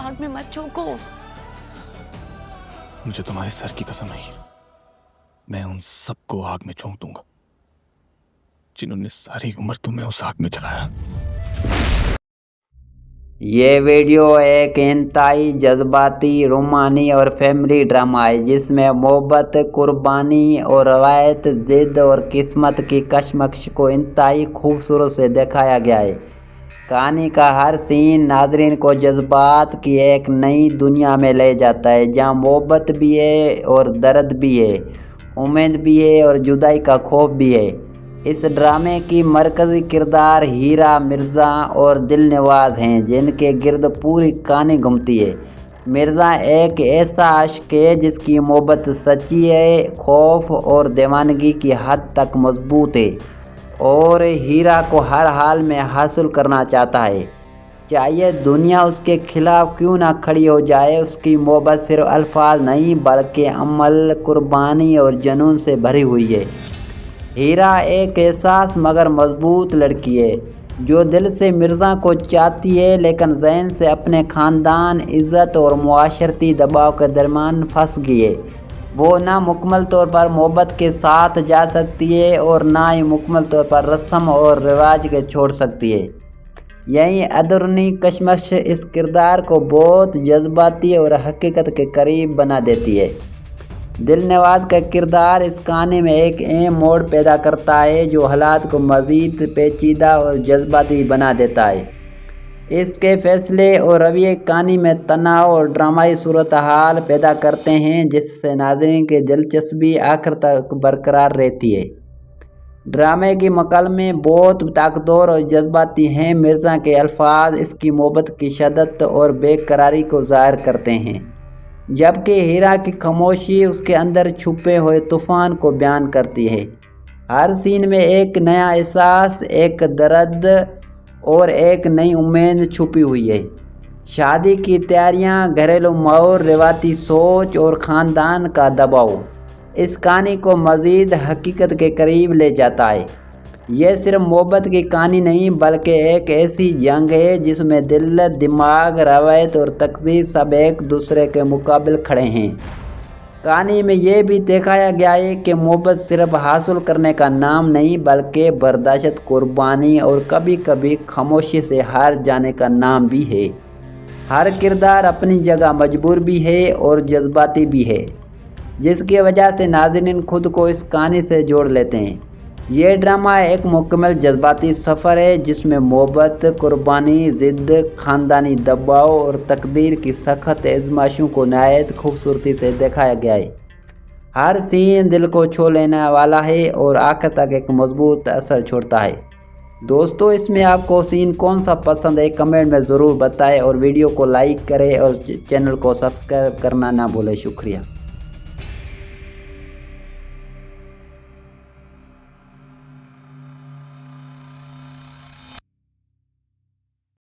आग में मत झोंको। मुझे तुम्हारे सर की कसम है, मैं उन सबको आग में झोंक दूंगा जिन्होंने सारी उम्र तुम्हें उस आग में जलाया। ये वीडियो एक इंतहाई जज्बाती, रूमानी और फैमिली ड्रामा है जिसमें मोहब्बत, कुर्बानी और रवायत, जिद और किस्मत की कशमकश को इंतहाई खूबसूरत से दिखाया गया है। कहानी का हर सीन नाज़रीन को जज्बात की एक नई दुनिया में ले जाता है, जहाँ मोहब्बत भी है और दर्द भी है, उम्मीद भी है और जुदाई का खौफ भी है। इस ड्रामे की मरकज़ी किरदार हीरा मिर्ज़ा और दिलनवाज हैं, जिनके गिर्द पूरी कहानी घूमती है। मिर्ज़ा एक ऐसा आशिक है जिसकी मोहब्बत सच्ची है, खौफ और दीवानगी की हद तक मजबूत है, और हीरा को हर हाल में हासिल करना चाहता है, चाहे दुनिया उसके खिलाफ क्यों ना खड़ी हो जाए। उसकी मोहब्बत सिर्फ अल्फाज नहीं बल्कि अमल, कुर्बानी और जुनून से भरी हुई है। हीरा एक एहसास मगर मजबूत लड़की है जो दिल से मिर्ज़ा को चाहती है, लेकिन ज़हन से अपने ख़ानदान, इज़्ज़त और मुआशरती दबाव के दरमियान फंस गई है। वो ना मुकम्मल तौर पर मोहब्बत के साथ जा सकती है और ना ही मुकम्मल तौर पर रस्म और रिवाज के छोड़ सकती है। यही अंदरूनी कशमकश इस किरदार को बहुत जज्बाती और हकीकत के करीब बना देती है। दिलनवाज का किरदार इस कहानी में एक अहम मोड़ पैदा करता है जो हालात को मज़ीद पेचीदा और जज्बाती बना देता है। इसके फैसले और रवैये कहानी में तनाव और ड्रामाई सूरत हाल पैदा करते हैं, जिससे नाज़रीन की दिलचस्पी आखिर तक बरकरार रहती है। ड्रामे की मकालमे बहुत ताकतवर और जज्बाती हैं। मिर्ज़ा के अल्फाज इसकी मोहब्बत की शद्दत और बेकरारी को ज़ाहिर करते हैं, जबकि हीरा की खामोशी उसके अंदर छुपे हुए तूफ़ान को बयान करती है। हर सीन में एक नया एहसास, एक दर्द और एक नई उम्मीद छुपी हुई है। शादी की तैयारियां, घरेलू माहौल, रिवायती सोच और ख़ानदान का दबाव इस कहानी को मज़ीद हकीकत के करीब ले जाता है। यह सिर्फ मोहब्बत की कहानी नहीं बल्कि एक ऐसी जंग है जिसमें दिल, दिमाग, रवायत और तकदीर सब एक दूसरे के मुकाबले खड़े हैं। कहानी में यह भी दिखाया गया है कि मोहब्बत सिर्फ हासिल करने का नाम नहीं बल्कि बर्दाश्त, कुर्बानी और कभी कभी खामोशी से हार जाने का नाम भी है। हर किरदार अपनी जगह मजबूर भी है और जज्बाती भी है, जिसकी वजह से नाज़रीन खुद को इस कहानी से जोड़ लेते हैं। ये ड्रामा एक मुकम्मल जज्बाती सफ़र है जिसमें मोहब्बत, कुर्बानी, ज़िद, ख़ानदानी दबाव और तकदीर की सख्त आज़माइशों को नहायत खूबसूरती से दिखाया गया है। हर सीन दिल को छू लेने वाला है और आखिर तक एक मजबूत असर छोड़ता है। दोस्तों, इसमें आपको सीन कौन सा पसंद है कमेंट में ज़रूर बताएं और वीडियो को लाइक करें और चैनल को सब्सक्राइब करना ना भूलें। शुक्रिया।